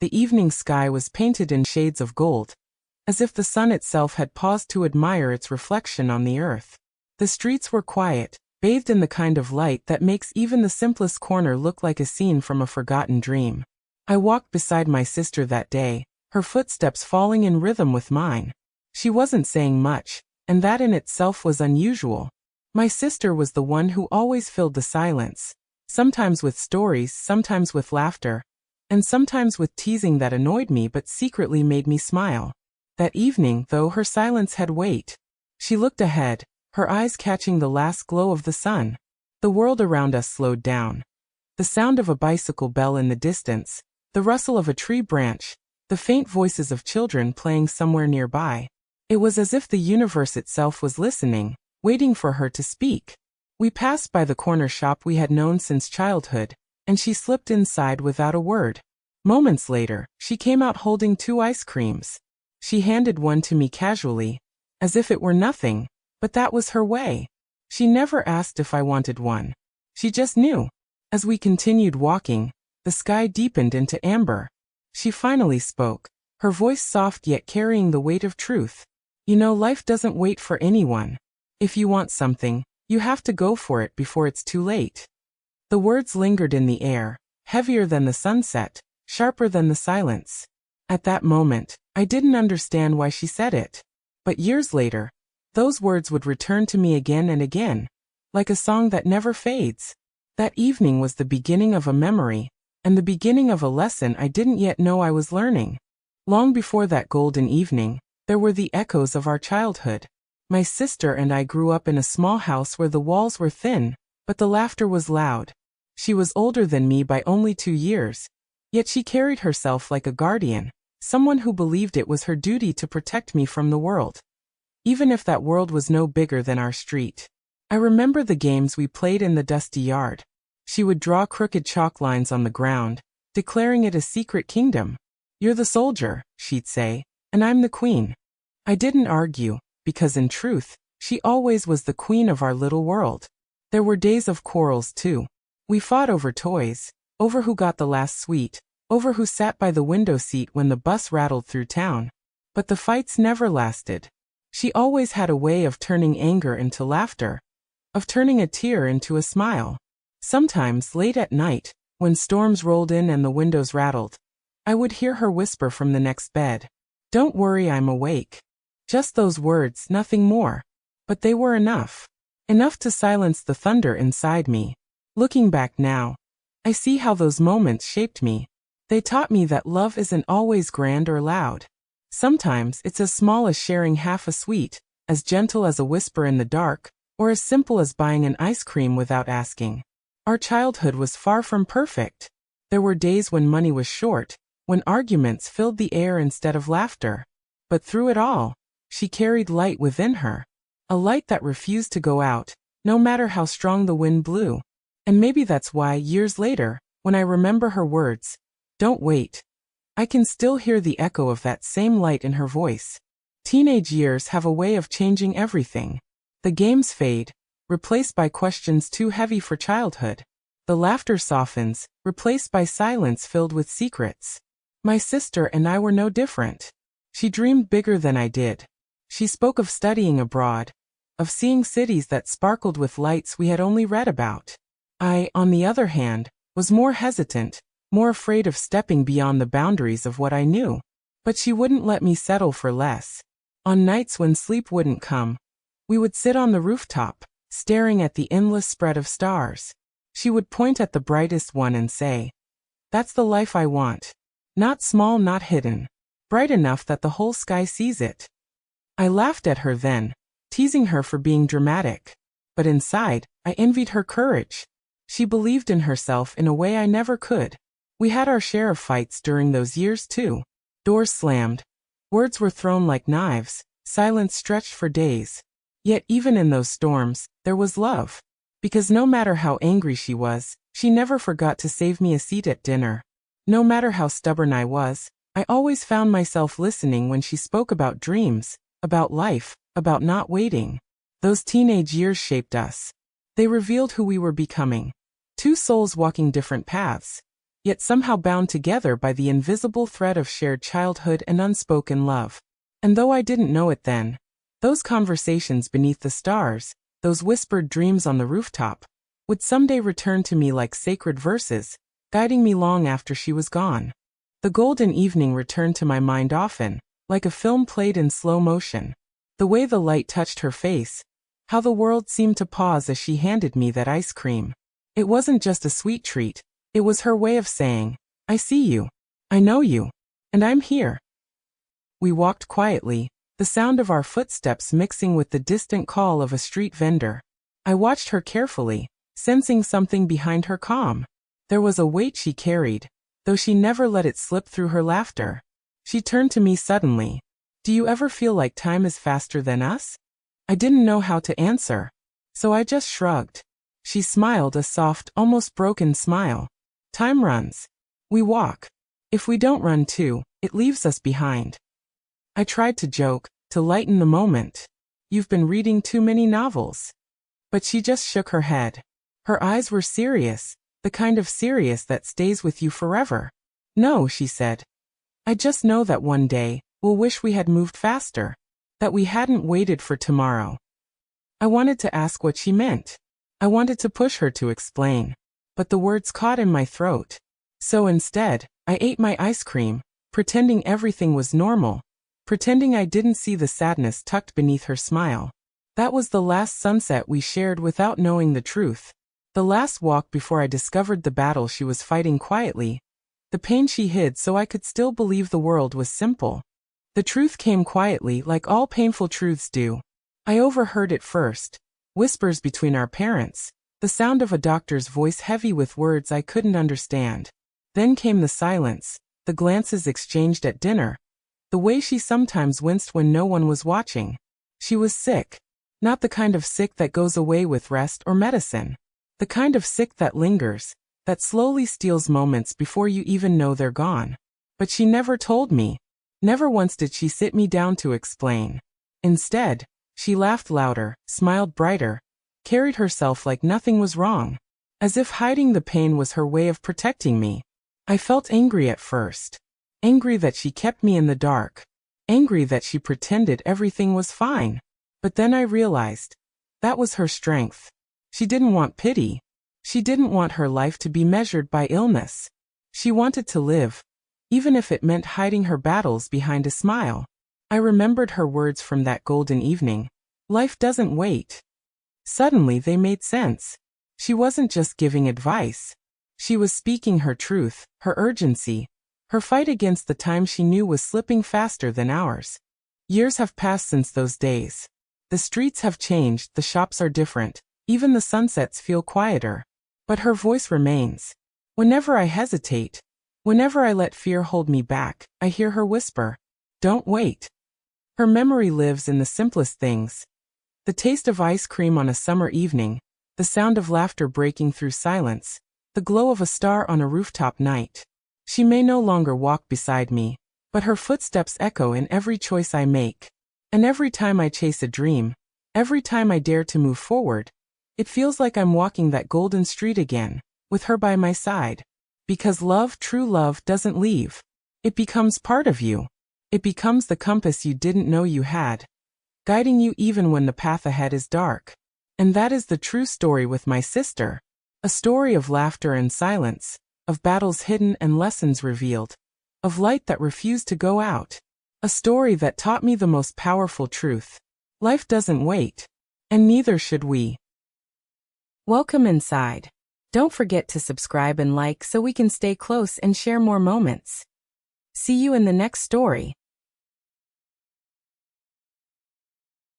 The evening sky was painted in shades of gold, as if the sun itself had paused to admire its reflection on the earth. The streets were quiet, bathed in the kind of light that makes even the simplest corner look like a scene from a forgotten dream. I walked beside my sister that day, her footsteps falling in rhythm with mine. She wasn't saying much, and that in itself was unusual. My sister was the one who always filled the silence, sometimes with stories, sometimes with laughter, and sometimes with teasing that annoyed me but secretly made me smile. That evening, though, her silence had weight. She looked ahead, her eyes catching the last glow of the sun. The world around us slowed down. The sound of a bicycle bell in the distance, the rustle of a tree branch, the faint voices of children playing somewhere nearby. It was as if the universe itself was listening, waiting for her to speak. We passed by the corner shop we had known since childhood, and she slipped inside without a word. Moments later, she came out holding 2 ice creams. She handed one to me casually, as if it were nothing, but that was her way. She never asked if I wanted one. She just knew. As we continued walking, the sky deepened into amber. She finally spoke, her voice soft yet carrying the weight of truth. You know, life doesn't wait for anyone. If you want something, you have to go for it before it's too late. The words lingered in the air, heavier than the sunset, sharper than the silence. At that moment, I didn't understand why she said it. But years later, those words would return to me again and again, like a song that never fades. That evening was the beginning of a memory, and the beginning of a lesson I didn't yet know I was learning. Long before that golden evening, there were the echoes of our childhood. My sister and I grew up in a small house where the walls were thin, but the laughter was loud. She was older than me by only 2 years, yet she carried herself like a guardian, someone who believed it was her duty to protect me from the world, even if that world was no bigger than our street. I remember the games we played in the dusty yard. She would draw crooked chalk lines on the ground, declaring it a secret kingdom. "You're the soldier," she'd say, "and I'm the queen." I didn't argue, because in truth, she always was the queen of our little world. There were days of quarrels too. We fought over toys, over who got the last sweet, over who sat by the window seat when the bus rattled through town. But the fights never lasted. She always had a way of turning anger into laughter, of turning a tear into a smile. Sometimes, late at night, when storms rolled in and the windows rattled, I would hear her whisper from the next bed, "Don't worry, I'm awake." Just those words, nothing more. But they were enough. Enough to silence the thunder inside me. Looking back now, I see how those moments shaped me. They taught me that love isn't always grand or loud. Sometimes it's as small as sharing half a sweet, as gentle as a whisper in the dark, or as simple as buying an ice cream without asking. Our childhood was far from perfect. There were days when money was short, when arguments filled the air instead of laughter. But through it all, she carried light within her. A light that refused to go out, no matter how strong the wind blew. And maybe that's why, years later, when I remember her words, "Don't wait," I can still hear the echo of that same light in her voice. Teenage years have a way of changing everything. The games fade, replaced by questions too heavy for childhood. The laughter softens, replaced by silence filled with secrets. My sister and I were no different. She dreamed bigger than I did. She spoke of studying abroad, of seeing cities that sparkled with lights we had only read about. I, on the other hand, was more hesitant, more afraid of stepping beyond the boundaries of what I knew. But she wouldn't let me settle for less. On nights when sleep wouldn't come, we would sit on the rooftop, staring at the endless spread of stars. She would point at the brightest one and say, "That's the life I want. Not small, not hidden. Bright enough that the whole sky sees it." I laughed at her then, teasing her for being dramatic. But inside, I envied her courage. She believed in herself in a way I never could. We had our share of fights during those years too. Doors slammed. Words were thrown like knives. Silence stretched for days. Yet even in those storms, there was love. Because no matter how angry she was, she never forgot to save me a seat at dinner. No matter how stubborn I was, I always found myself listening when she spoke about dreams, about life, about not waiting. Those teenage years shaped us. They revealed who we were becoming. Two souls walking different paths. yet somehow bound together by the invisible thread of shared childhood and unspoken love. And though I didn't know it then, those conversations beneath the stars, those whispered dreams on the rooftop, would someday return to me like sacred verses, guiding me long after she was gone. The golden evening returned to my mind often, like a film played in slow motion. The way the light touched her face, how the world seemed to pause as she handed me that ice cream. It wasn't just a sweet treat, it was her way of saying, I see you, I know you, and I'm here. We walked quietly, the sound of our footsteps mixing with the distant call of a street vendor. I watched her carefully, sensing something behind her calm. There was a weight she carried, though she never let it slip through her laughter. She turned to me suddenly. Do you ever feel like time is faster than us? I didn't know how to answer, so I just shrugged. She smiled, a soft, almost broken smile. Time runs. We walk. If we don't run too, it leaves us behind. I tried to joke, to lighten the moment. You've been reading too many novels. But she just shook her head. Her eyes were serious, the kind of serious that stays with you forever. No, she said. I just know that one day, we'll wish we had moved faster, that we hadn't waited for tomorrow. I wanted to ask what she meant. I wanted to push her to explain, but the words caught in my throat. So instead, I ate my ice cream, pretending everything was normal, pretending I didn't see the sadness tucked beneath her smile. That was the last sunset we shared without knowing the truth. The last walk before I discovered the battle she was fighting quietly, the pain she hid so I could still believe the world was simple. The truth came quietly, like all painful truths do. I overheard it first, whispers between our parents, the sound of a doctor's voice heavy with words I couldn't understand. Then came the silence, the glances exchanged at dinner, the way she sometimes winced when no one was watching. She was sick, not the kind of sick that goes away with rest or medicine. The kind of sick that lingers, that slowly steals moments before you even know they're gone. But she never told me. Never once did she sit me down to explain. Instead, she laughed louder, smiled brighter, carried herself like nothing was wrong, as if hiding the pain was her way of protecting me. I felt angry at first. Angry that she kept me in the dark. Angry that she pretended everything was fine. But then I realized, that was her strength. She didn't want pity. She didn't want her life to be measured by illness. She wanted to live, even if it meant hiding her battles behind a smile. I remembered her words from that golden evening. Life doesn't wait. Suddenly they made sense. She wasn't just giving advice. She was speaking her truth, her urgency, her fight against the time she knew was slipping faster than ours. Years have passed since those days. The streets have changed, the shops are different, even the sunsets feel quieter. But her voice remains. Whenever I hesitate, whenever I let fear hold me back, I hear her whisper, "Don't wait." Her memory lives in the simplest things. The taste of ice cream on a summer evening, the sound of laughter breaking through silence, the glow of a star on a rooftop night. She may no longer walk beside me, but her footsteps echo in every choice I make. And every time I chase a dream, every time I dare to move forward, it feels like I'm walking that golden street again, with her by my side. Because love, true love, doesn't leave. It becomes part of you. It becomes the compass you didn't know you had, guiding you even when the path ahead is dark. And that is the true story with my sister. A story of laughter and silence, of battles hidden and lessons revealed, of light that refused to go out. A story that taught me the most powerful truth. Life doesn't wait. And neither should we. Welcome inside. Don't forget to subscribe and like so we can stay close and share more moments. See you in the next story.